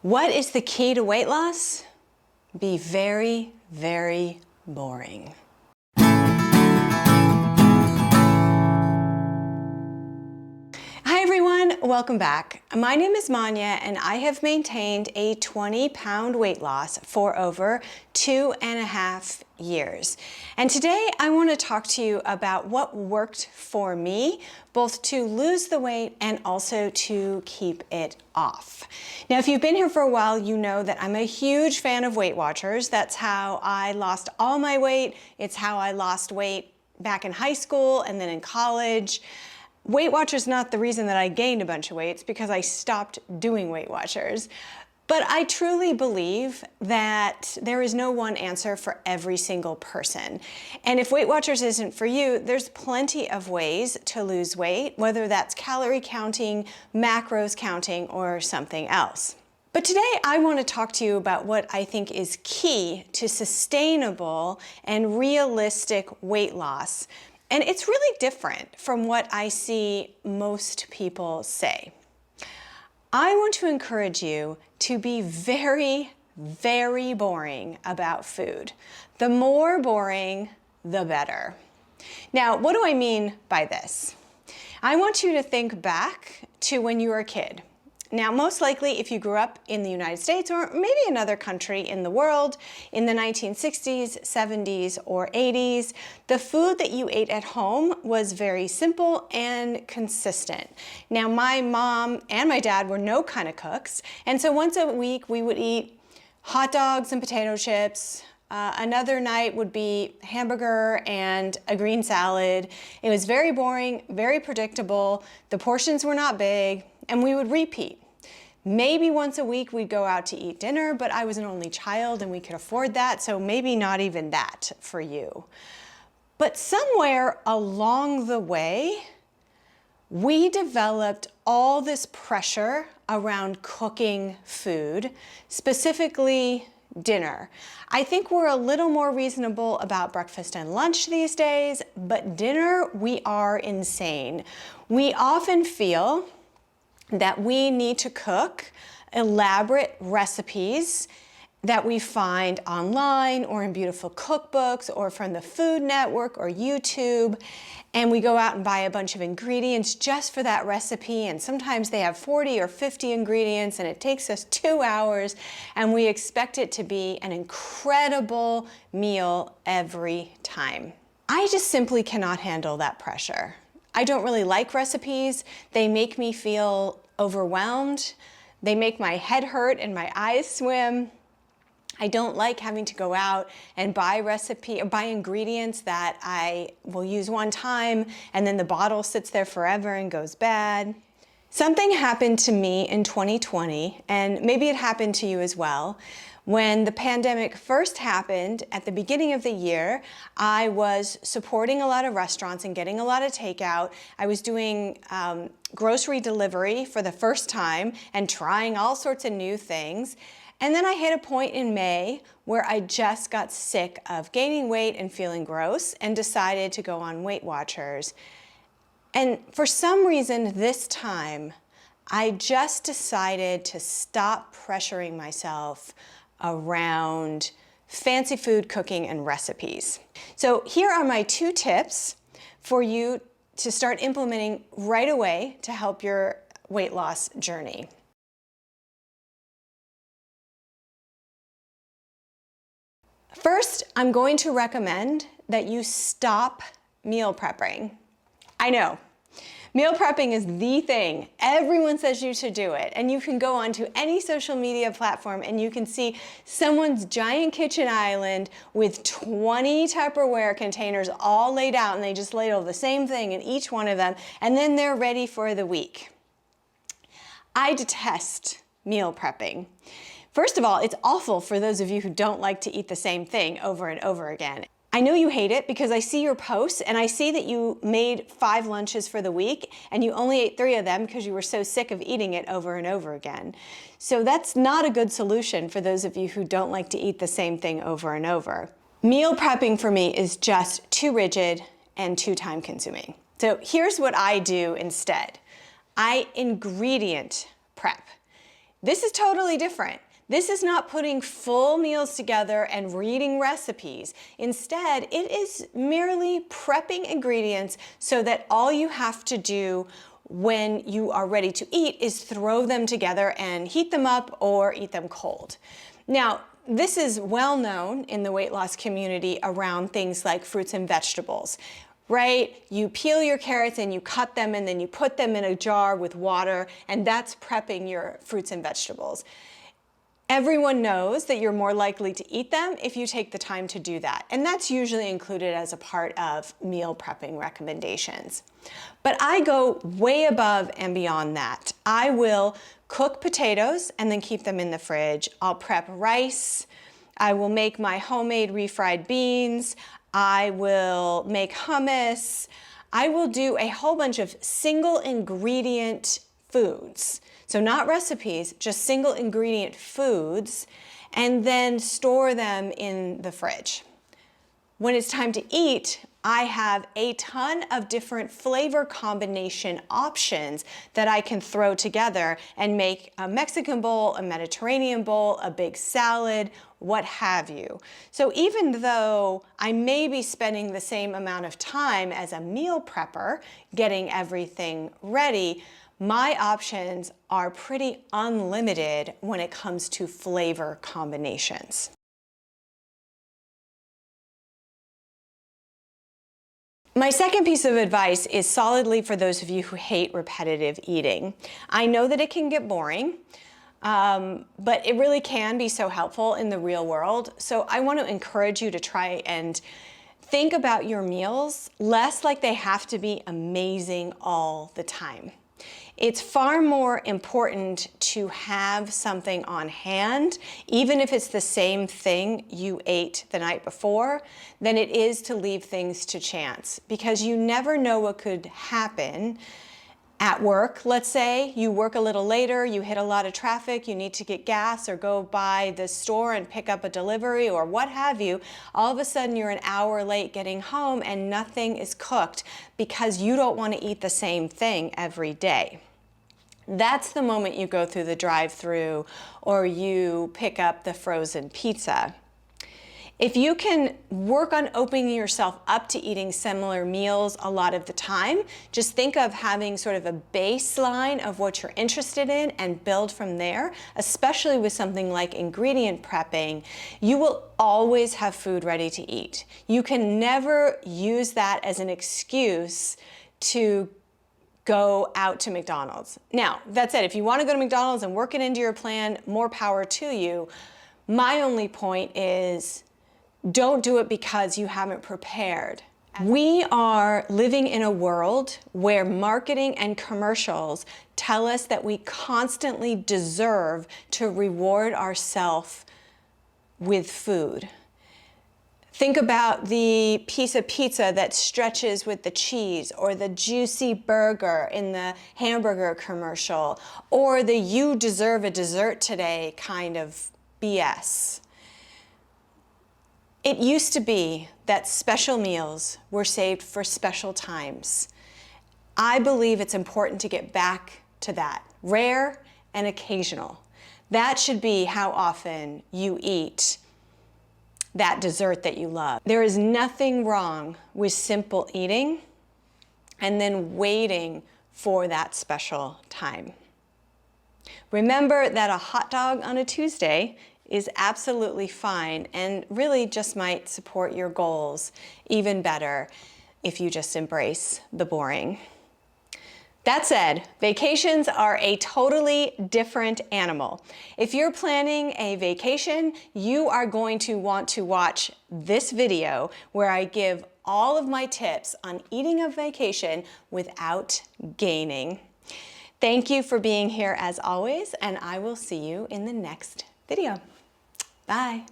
What is the key to weight loss? Be very, very boring. Hi everyone, welcome back. My name is Manya and I have maintained a 20-pound weight loss for over 2.5 years. And today I want to talk to you about what worked for me, both to lose the weight and also to keep it off. Now, if you've been here for a while, you know that I'm a huge fan of Weight Watchers. That's how I lost all my weight. It's how I lost weight back in high school and then in college. Weight Watchers not the reason that I gained a bunch of weight, it's because I stopped doing Weight Watchers. But I truly believe that there is no one answer for every single person. And if Weight Watchers isn't for you, there's plenty of ways to lose weight, whether that's calorie counting, macros counting, or something else. But today I want to talk to you about what I think is key to sustainable and realistic weight loss. And it's really different from what I see most people say. I want to encourage you to be very, very boring about food. The more boring, the better. Now, what do I mean by this? I want you to think back to when you were a kid. Now, most likely, if you grew up in the United States or maybe another country in the world in the 1960s, 70s, or 80s, the food that you ate at home was very simple and consistent. Now, my mom and my dad were no kind of cooks, and so once a week we would eat hot dogs and potato chips. Another night would be hamburger and a green salad. It was very boring, very predictable. The portions were not big, and we would repeat. Maybe once a week we'd go out to eat dinner, but I was an only child and we could afford that, so maybe not even that for you. But somewhere along the way, we developed all this pressure around cooking food, specifically dinner. I think we're a little more reasonable about breakfast and lunch these days, but dinner, we are insane. We often feel that we need to cook elaborate recipes that we find online or in beautiful cookbooks or from the Food Network or YouTube, and we go out and buy a bunch of ingredients just for that recipe, and sometimes they have 40 or 50 ingredients and it takes us 2 hours, and we expect it to be an incredible meal every time. I just simply cannot handle that pressure. I don't really like recipes. They make me feel overwhelmed. They make my head hurt and my eyes swim. I don't like having to go out and buy ingredients that I will use one time and then the bottle sits there forever and goes bad. Something happened to me in 2020, and maybe it happened to you as well. When the pandemic first happened at the beginning of the year, I was supporting a lot of restaurants and getting a lot of takeout. I was doing grocery delivery for the first time and trying all sorts of new things. And then I hit a point in May where I just got sick of gaining weight and feeling gross and decided to go on Weight Watchers. And for some reason this time, I just decided to stop pressuring myself around fancy food cooking and recipes. So here are my 2 tips for you to start implementing right away to help your weight loss journey. First, I'm going to recommend that you stop meal prepping. I know, meal prepping is the thing. Everyone says you should do it. And you can go onto any social media platform and you can see someone's giant kitchen island with 20 Tupperware containers all laid out, and they just ladle the same thing in each one of them, and then they're ready for the week. I detest meal prepping. First of all, it's awful for those of you who don't like to eat the same thing over and over again. I know you hate it because I see your posts and I see that you made 5 lunches for the week and you only ate 3 of them because you were so sick of eating it over and over again. So that's not a good solution for those of you who don't like to eat the same thing over and over. Meal prepping for me is just too rigid and too time consuming. So here's what I do instead. I ingredient prep. This is totally different. This is not putting full meals together and reading recipes. Instead, it is merely prepping ingredients so that all you have to do when you are ready to eat is throw them together and heat them up or eat them cold. Now, this is well known in the weight loss community around things like fruits and vegetables, right? You peel your carrots and you cut them and then you put them in a jar with water, and that's prepping your fruits and vegetables. Everyone knows that you're more likely to eat them if you take the time to do that. And that's usually included as a part of meal prepping recommendations. But I go way above and beyond that. I will cook potatoes and then keep them in the fridge. I'll prep rice. I will make my homemade refried beans. I will make hummus. I will do a whole bunch of single ingredient foods. So not recipes, just single ingredient foods, and then store them in the fridge. When it's time to eat, I have a ton of different flavor combination options that I can throw together and make a Mexican bowl, a Mediterranean bowl, a big salad, what have you. So even though I may be spending the same amount of time as a meal prepper getting everything ready, my options are pretty unlimited when it comes to flavor combinations. My second piece of advice is solidly for those of you who hate repetitive eating. I know that it can get boring, but it really can be so helpful in the real world. So I want to encourage you to try and think about your meals less like they have to be amazing all the time. It's far more important to have something on hand, even if it's the same thing you ate the night before, than it is to leave things to chance, because you never know what could happen at work. Let's say you work a little later, you hit a lot of traffic, you need to get gas or go by the store and pick up a delivery or what have you. All of a sudden you're an hour late getting home and nothing is cooked because you don't want to eat the same thing every day. That's the moment you go through the drive-through or you pick up the frozen pizza. If you can work on opening yourself up to eating similar meals a lot of the time, just think of having sort of a baseline of what you're interested in and build from there, especially with something like ingredient prepping. You will always have food ready to eat. You can never use that as an excuse to go out to McDonald's. Now, that said, if you want to go to McDonald's and work it into your plan, more power to you. My only point is, don't do it because you haven't prepared. We are living in a world where marketing and commercials tell us that we constantly deserve to reward ourselves with food. Think about the piece of pizza that stretches with the cheese, or the juicy burger in the hamburger commercial, or the "you deserve a dessert today" kind of BS. It used to be that special meals were saved for special times. I believe it's important to get back to that, rare and occasional. That should be how often you eat that dessert that you love. There is nothing wrong with simple eating and then waiting for that special time. Remember that a hot dog on a Tuesday is absolutely fine and really just might support your goals even better if you just embrace the boring. That said, vacations are a totally different animal. If you're planning a vacation, you are going to want to watch this video where I give all of my tips on eating a vacation without gaining. Thank you for being here as always, and I will see you in the next video. Bye.